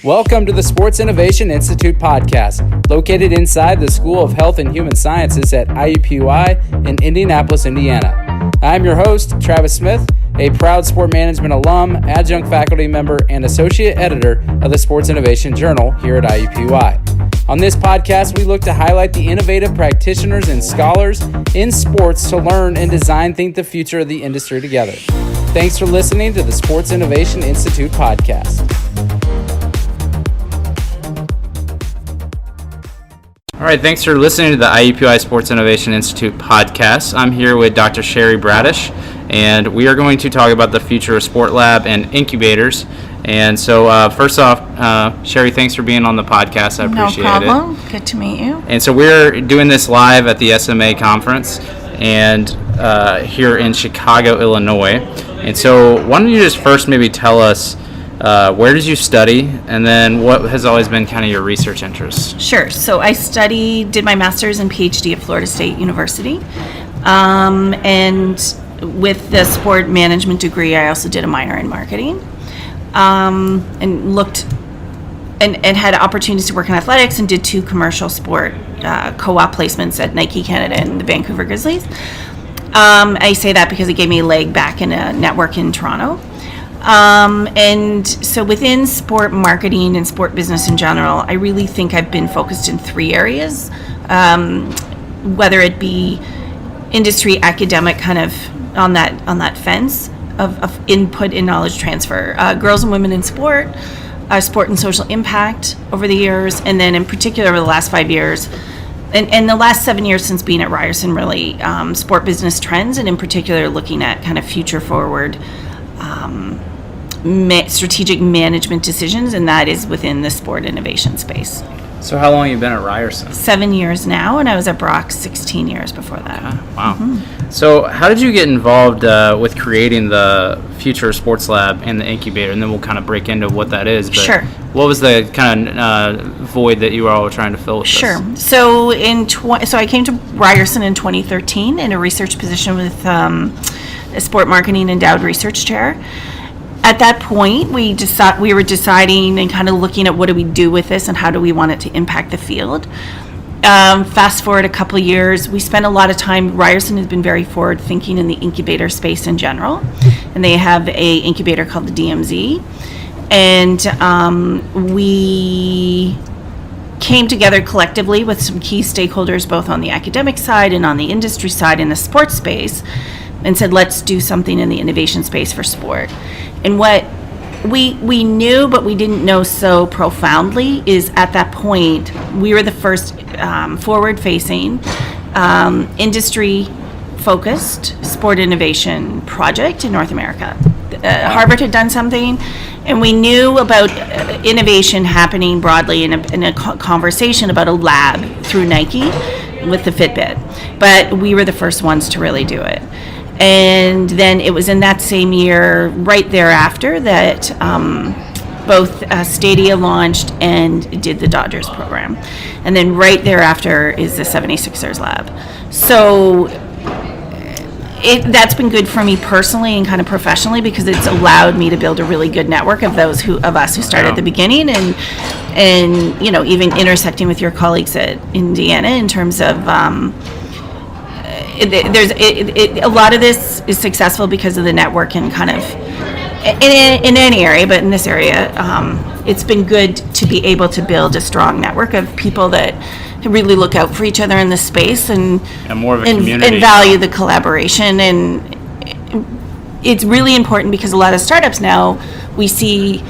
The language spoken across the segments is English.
Welcome to the Sports Innovation Institute podcast, located inside the School of Health and Human Sciences at IUPUI in Indianapolis, Indiana. I'm your host, Travis Smith, a proud sport management alum, adjunct faculty member, and associate editor of the Sports Innovation Journal here at IUPUI. On this podcast, we look to highlight the innovative practitioners and scholars in sports to learn and think the future of the industry together. Thanks for listening to the Sports Innovation Institute podcast. All right, thanks for listening to the IUPUI Sports Innovation Institute podcast. I'm here with Dr. Cheri Bradish, and we are going to talk about the future of Sport Lab and incubators. And so first off, Cheri, thanks for being on the podcast. I appreciate it. No problem. Good to meet you. And so we're doing this live at the SMA conference and here in Chicago, Illinois. And so why don't you just first maybe tell us where did you study, and then what has always been kind of your research interests? Sure. So I did my master's and PhD at Florida State University. And with the sport management degree, I also did a minor in marketing. And looked and had opportunities to work in athletics and did 2 commercial sport co-op placements at Nike Canada and the Vancouver Grizzlies. I say that because it gave me a leg back in a network in Toronto. And so within sport marketing and sport business in general, I really think I've been focused in 3 areas, whether it be industry, academic, kind of on that fence of input and knowledge transfer, girls and women in sport, sport and social impact over the years, and then in particular over the last 5 years, and the last 7 years since being at Ryerson, really sport business trends, and in particular looking at kind of future forward strategic management decisions, and that is within the sport innovation space. So how long have you been at Ryerson? 7 years now, and I was at Brock 16 years before that. Okay. Wow. Mm-hmm. So how did you get involved with creating the Future Sports Lab and the incubator? And then we'll kind of break into what that is. But sure. What was the kind of void that you were all trying to fill with Sure. this? So so I came to Ryerson in 2013 in a research position with a sport marketing endowed research chair. At that point, we were deciding and kind of looking at what do we do with this and how do we want it to impact the field. Fast forward a couple of years, we spent a lot of time. Ryerson has been very forward thinking in the incubator space in general, and they have a incubator called the DMZ. And we came together collectively with some key stakeholders, both on the academic side and on the industry side in the sports space, and said, let's do something in the innovation space for sport. And what we knew, but we didn't know so profoundly, is at that point, we were the first forward-facing, industry-focused sport innovation project in North America. Harvard had done something, and we knew about innovation happening broadly in a conversation about a lab through Nike with the Fitbit. But we were the first ones to really do it. And then it was in that same year, right thereafter, that both Stadia launched and did the Dodgers program. And then right thereafter is the 76ers lab. So that's been good for me personally and kind of professionally, because it's allowed me to build a really good network of those of us who started at the beginning, and you know, even intersecting with your colleagues at Indiana in terms of a lot of this is successful because of the network, and kind of in any area, but in this area, it's been good to be able to build a strong network of people that really look out for each other in this space and more of a community and value the collaboration. And it's really important because a lot of startups now, we see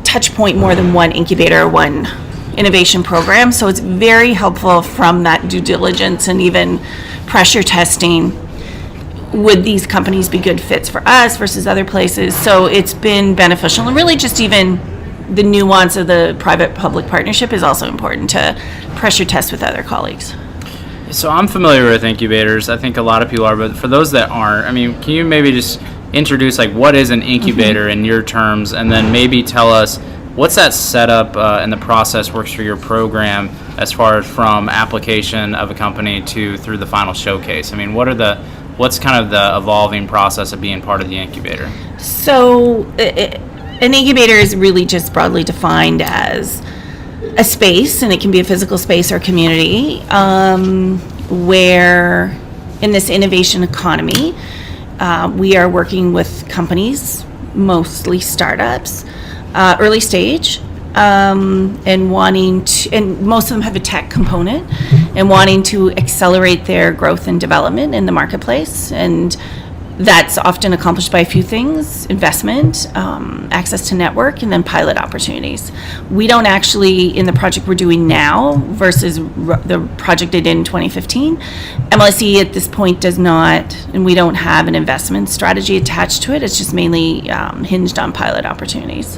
touch point more than one incubator, one innovation program. So it's very helpful from that due diligence and even pressure testing. Would these companies be good fits for us versus other places? So it's been beneficial, and really just even the nuance of the private-public partnership is also important to pressure test with other colleagues. So I'm familiar with incubators. I think a lot of people are, but for those that aren't, I mean, can you maybe just introduce, like, what is an incubator in your terms, and then maybe tell us what's that setup and the process works for your program as far as from application of a company through the final showcase? I mean, what's kind of the evolving process of being part of the incubator? So an incubator is really just broadly defined as a space, and it can be a physical space or community, where in this innovation economy, we are working with companies, mostly startups, early stage, and most of them have a tech component, and wanting to accelerate their growth and development in the marketplace. And that's often accomplished by a few things: investment, access to network, and then pilot opportunities. We don't actually, in the project we're doing now versus the project I did in 2015, MLSE at this point does not, and we don't have an investment strategy attached to it. It's just mainly hinged on pilot opportunities.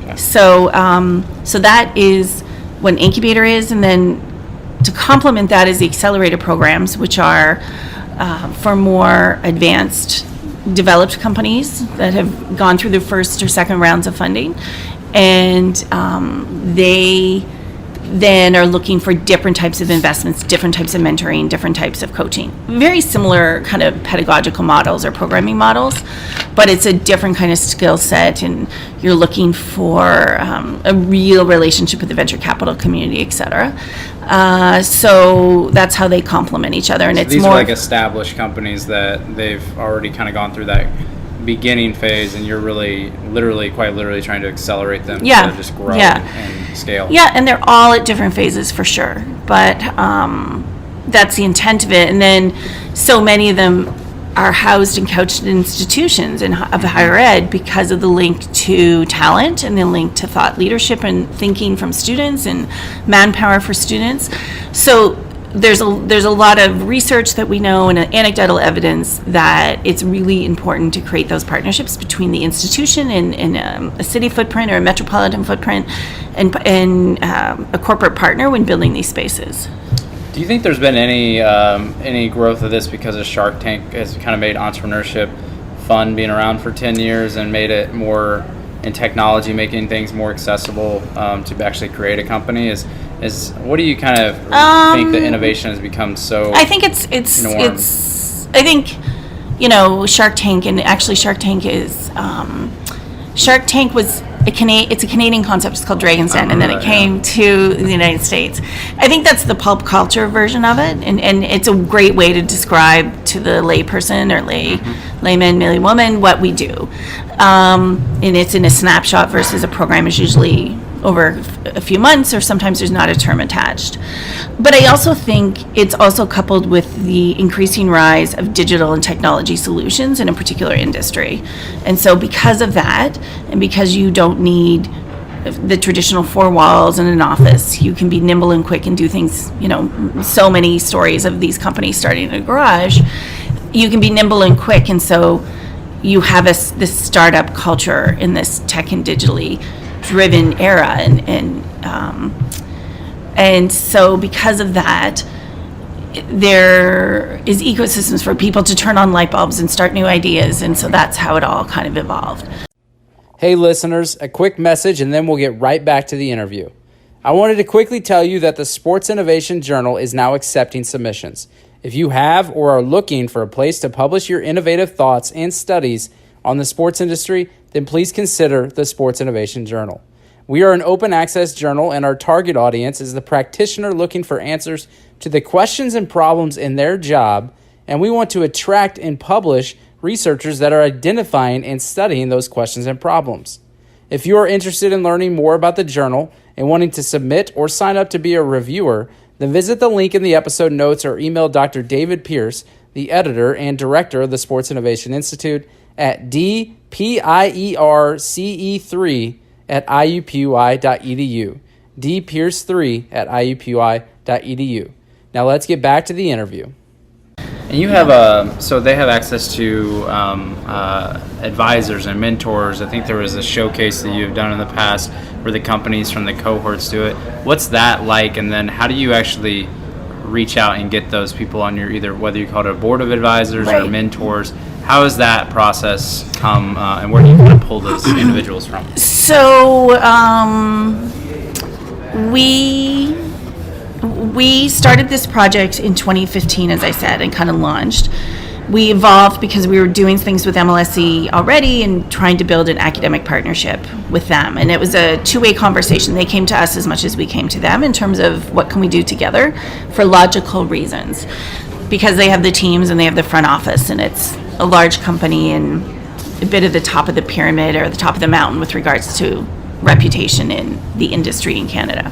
Okay. So that is what an incubator is, and then to complement that is the accelerator programs, which are for more advanced, developed companies that have gone through the first or second rounds of funding, and they then are looking for different types of investments, different types of mentoring, different types of coaching. Very similar kind of pedagogical models or programming models, but it's a different kind of skill set, and you're looking for a real relationship with the venture capital community, et cetera. So that's how they complement each other. And so it's these more are like established companies that they've already kind of gone through that beginning phase, and you're really quite literally trying to accelerate them to just grow and scale. Yeah, and they're all at different phases for sure, but that's the intent of it. And then so many of them are housed and couched in institutions of higher ed because of the link to talent and the link to thought leadership and thinking from students and manpower for students. So there's a lot of research that we know and anecdotal evidence that it's really important to create those partnerships between the institution and a city footprint or a metropolitan footprint and a corporate partner when building these spaces. Do you think there's been any growth of this because of Shark Tank has kind of made entrepreneurship fun, being around for 10 years and made it more in technology, making things more accessible to actually create a company? Is what do you kind of think that innovation has become so? I think it's I think, Shark Tank, and actually Shark Tank is Shark Tank was it's a Canadian concept. It's called Dragon's Den, and then it came to the United States. I think that's the pulp culture version of it, and it's a great way to describe to the layperson or layman, laywoman what we do. And it's in a snapshot versus a program is usually over a few months, or sometimes there's not a term attached. But I also think it's also coupled with the increasing rise of digital and technology solutions in a particular industry. And so because of that, and because you don't need the traditional four walls in an office, you can be nimble and quick and do things, so many stories of these companies starting in a garage, you can be nimble and quick, and so you have this startup culture in this tech and digitally driven era, and so because of that, there is ecosystems for people to turn on light bulbs and start new ideas, and so that's how it all kind of evolved. Hey listeners, a quick message and then we'll get right back to the interview. I wanted to quickly tell you that the Sports Innovation Journal is now accepting submissions. If you have or are looking for a place to publish your innovative thoughts and studies on the sports industry, then please consider the Sports Innovation Journal. We are an open access journal, and our target audience is the practitioner looking for answers to the questions and problems in their job, and we want to attract and publish researchers that are identifying and studying those questions and problems. If you are interested in learning more about the journal and wanting to submit or sign up to be a reviewer, then visit the link in the episode notes or email Dr. David Pierce, the editor and director of the Sports Innovation Institute, at dpierce3@iupui.edu, dpierce3@iupui.edu. Now let's get back to the interview. And you have so they have access to advisors and mentors. I think there was a showcase that you've done in the past where the companies from the cohorts do it. What's that like? And then how do you actually reach out and get those people on your, either whether you call it a board of advisors or mentors? How has that process come, and where do you kind of pull those individuals from? So we started this project in 2015, as I said, and kind of launched. we evolved because we were doing things with MLSE already and trying to build an academic partnership with them. And it was a two-way conversation. They came to us as much as we came to them in terms of what can we do together for logical reasons. Because they have the teams and they have the front office, and it's a large company and a bit of the top of the pyramid or the top of the mountain with regards to reputation in the industry in Canada.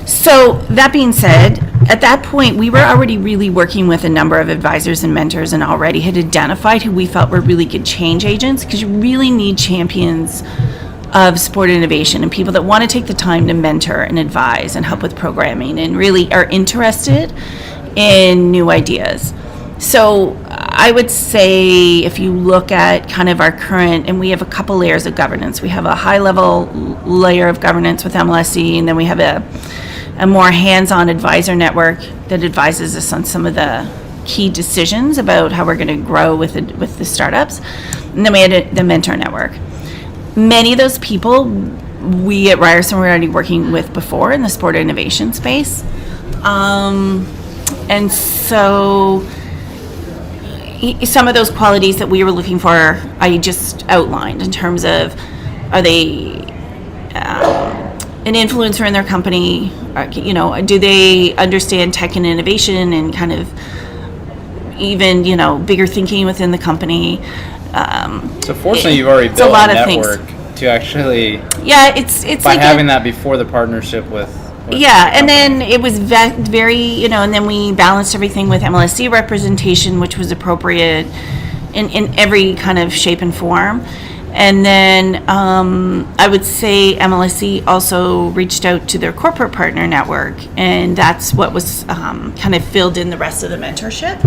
So that being said, at that point, we were already really working with a number of advisors and mentors and already had identified who we felt were really good change agents, because you really need champions of sport innovation and people that want to take the time to mentor and advise and help with programming and really are interested in new ideas. So I would say if you look at kind of our current, and we have a couple layers of governance. We have a high-level layer of governance with MLSE, and then we have a more hands-on advisor network that advises us on some of the key decisions about how we're going to grow with the startups. And then we had the mentor network. Many of those people we at Ryerson were already working with before in the sport innovation space. And so some of those qualities that we were looking for, I just outlined in terms of, are they an influencer in their company? Do they understand tech and innovation and kind of even, bigger thinking within the company? So fortunately, you've already built a network to actually, it's by like having that before the partnership with and then it was very, and then we balanced everything with MLSE representation, which was appropriate in every kind of shape and form. And then I would say MLSE also reached out to their corporate partner network, and that's what was kind of filled in the rest of the mentorship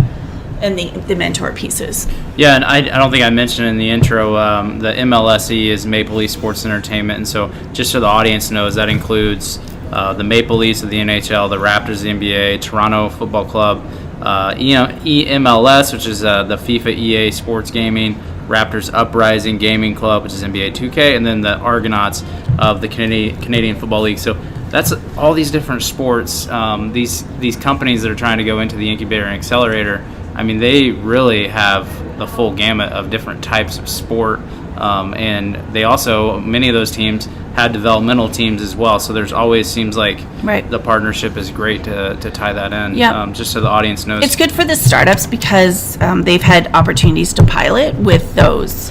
and the mentor pieces. Yeah, and I don't think I mentioned in the intro, the MLSE is Maple Leaf Sports Entertainment, and so just so the audience knows, that includes the Maple Leafs of the NHL, the Raptors of the NBA, Toronto Football Club, EMLS, which is the FIFA EA Sports Gaming, Raptors Uprising Gaming Club, which is NBA 2K, and then the Argonauts of the Canadian Football League. So that's all these different sports. These companies that are trying to go into the incubator and accelerator, I mean, they really have the full gamut of different types of sport. And they also, many of those teams had developmental teams as well. So there's always seems like the partnership is great to tie that in. Just so the audience knows. It's good for the startups because they've had opportunities to pilot with those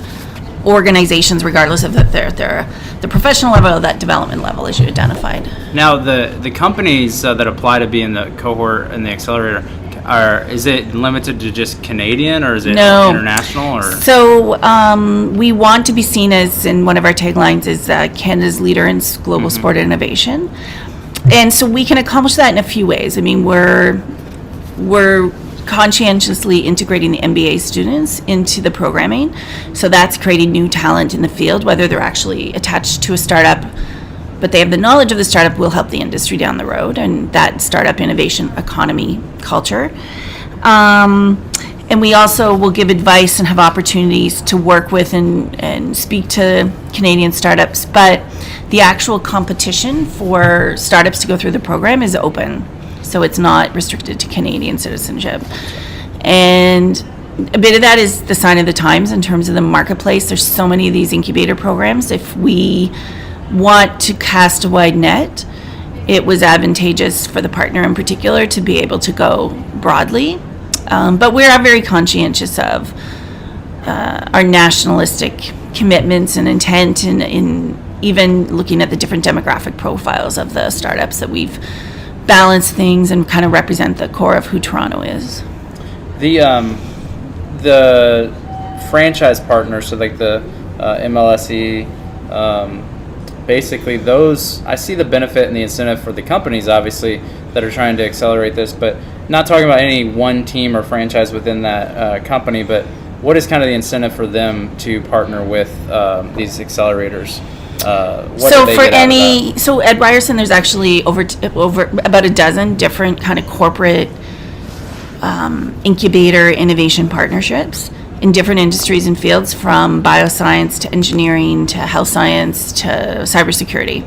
organizations, regardless of the professional level or that development level, as you identified. Now, the companies that apply to be in the cohort and the accelerator, is it limited to just Canadian, or is it international? Or so we want to be seen as, in one of our taglines is Canada's leader in global sport innovation, and so we can accomplish that in a few ways. I mean, we're conscientiously integrating the MBA students into the programming, so that's creating new talent in the field, whether they're actually attached to a startup but they have the knowledge of the startup, will help the industry down the road and that startup innovation economy culture. And we also will give advice and have opportunities to work with and speak to Canadian startups. But the actual competition for startups to go through the program is open. So it's not restricted to Canadian citizenship. And a bit of that is the sign of the times in terms of the marketplace. There's so many of these incubator programs. If we want to cast a wide net, it was advantageous for the partner in particular to be able to go broadly. But we are very conscientious of our nationalistic commitments and intent in even looking at the different demographic profiles of the startups, that we've balanced things and kind of represent the core of who Toronto is. The franchise partners, so like the MLSE, basically those, I see the benefit and the incentive for the companies, obviously, that are trying to accelerate this, but not talking about any one team or franchise within that company, but what is kind of the incentive for them to partner with these accelerators? So at Ryerson, there's actually over about a dozen different kind of corporate incubator innovation partnerships in different industries and fields, from bioscience to engineering to health science to cybersecurity.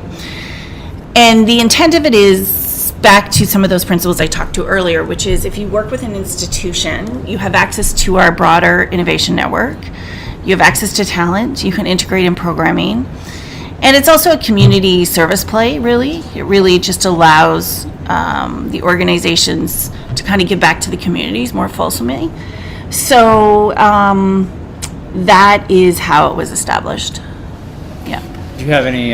And the intent of it is back to some of those principles I talked to earlier, which is if you work with an institution, you have access to our broader innovation network. You have access to talent. You can integrate in programming. And it's also a community service play, really. It really just allows the organizations to kind of give back to the communities more fulsomely. So that is how it was established. Yeah. Do you have any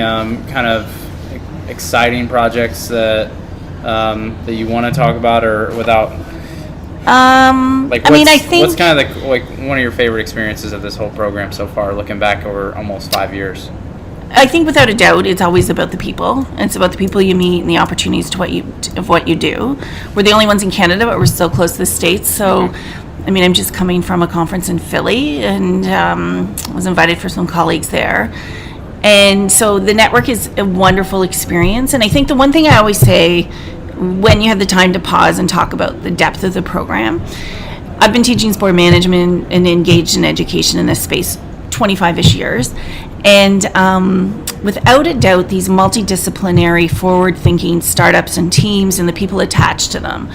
kind of exciting projects that you want to talk about, or without? I think what's kind of one of your favorite experiences of this whole program so far, looking back over almost 5 years? I think without a doubt, it's always about the people. It's about the people you meet and the opportunities of what you do. We're the only ones in Canada, but we're still close to the States. So, I'm just coming from a conference in Philly, and was invited for some colleagues there. And so the network is a wonderful experience. And I think the one thing I always say when you have the time to pause and talk about the depth of the program, I've been teaching sport management and engaged in education in this space 25-ish years. And without a doubt, these multidisciplinary, forward-thinking startups and teams and the people attached to them,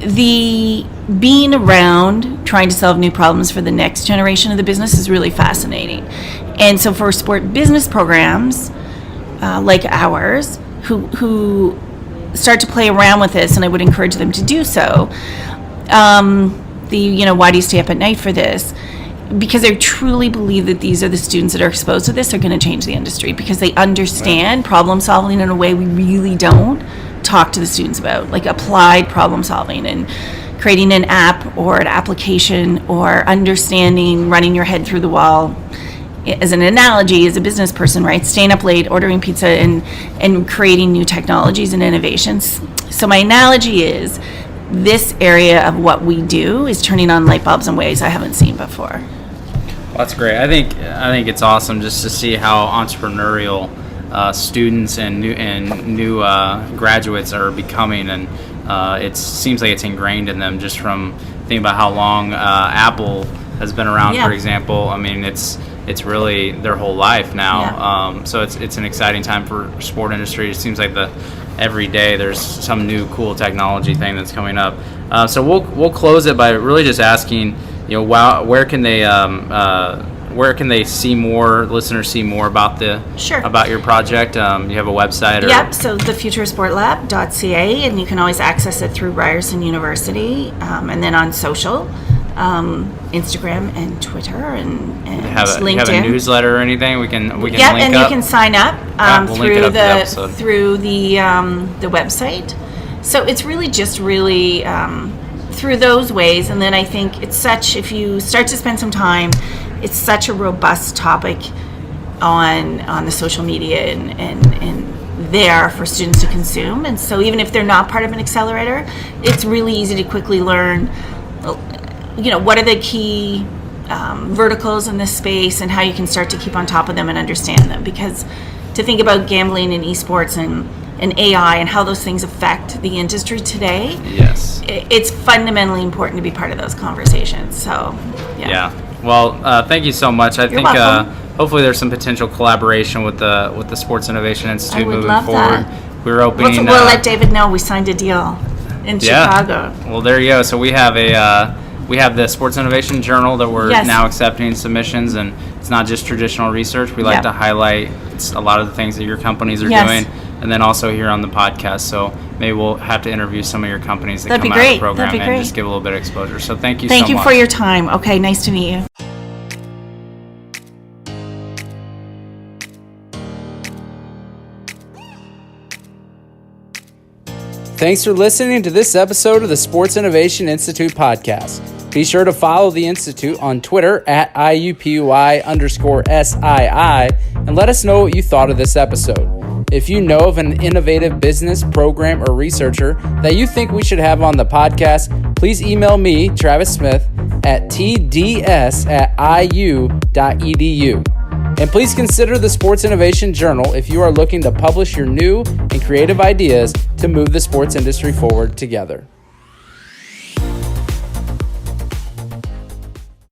the being around trying to solve new problems for the next generation of the business is really fascinating. And so for sport business programs like ours, who start to play around with this, and I would encourage them to do so, why do you stay up at night for this? Because I truly believe that these are the students that are exposed to this are going to change the industry, because they understand problem solving in a way we really don't talk to the students about, like applied problem solving and creating an app or an application, or understanding running your head through the wall. As an analogy, as a business person, right? Staying up late, ordering pizza, and creating new technologies and innovations. So my analogy is this area of what we do is turning on light bulbs in ways I haven't seen before. Well, that's great. I think it's awesome just to see how entrepreneurial students and new graduates are becoming, and it seems like it's ingrained in them just from thinking about how long Apple has been around, for example. It's really their whole life now. So it's an exciting time for sport industry. It seems like every day there's some new cool technology thing that's coming up. So we'll close it by really just asking, where can they see more, listeners see more about about your project? You have a website? So thefuturesportlab.ca, and you can always access it through Ryerson University, and then on social. Instagram and Twitter and LinkedIn. You have a newsletter or anything we can link and up? You can sign up we'll through the website. So it's really just through those ways. And then I think if you start to spend some time, it's such a robust topic on the social media and there for students to consume. And so even if they're not part of an accelerator, it's really easy to quickly learn what are the key verticals in this space, and how you can start to keep on top of them and understand them. Because to think about gambling and esports and AI and how those things affect the industry today, it's fundamentally important to be part of those conversations. So, Well, thank you so much. You're welcome. Hopefully there's some potential collaboration with the Sports Innovation Institute moving forward. That. We're opening. We'll let David know we signed a deal in Chicago. Well, there you go. So we have the Sports Innovation Journal that we're now accepting submissions, and it's not just traditional research. We like to highlight a lot of the things that your companies are doing, and then also here on the podcast. So maybe we'll have to interview some of your companies that come out of the program and just give a little bit of exposure. So thank you so much. Thank you for your time. Okay, nice to meet you. Thanks for listening to this episode of the Sports Innovation Institute podcast. Be sure to follow the Institute on Twitter at IUPUI_SII and let us know what you thought of this episode. If you know of an innovative business, program, or researcher that you think we should have on the podcast, please email me, Travis Smith, at tds@iu.edu. And please consider the Sports Innovation Journal if you are looking to publish your new and creative ideas to move the sports industry forward together.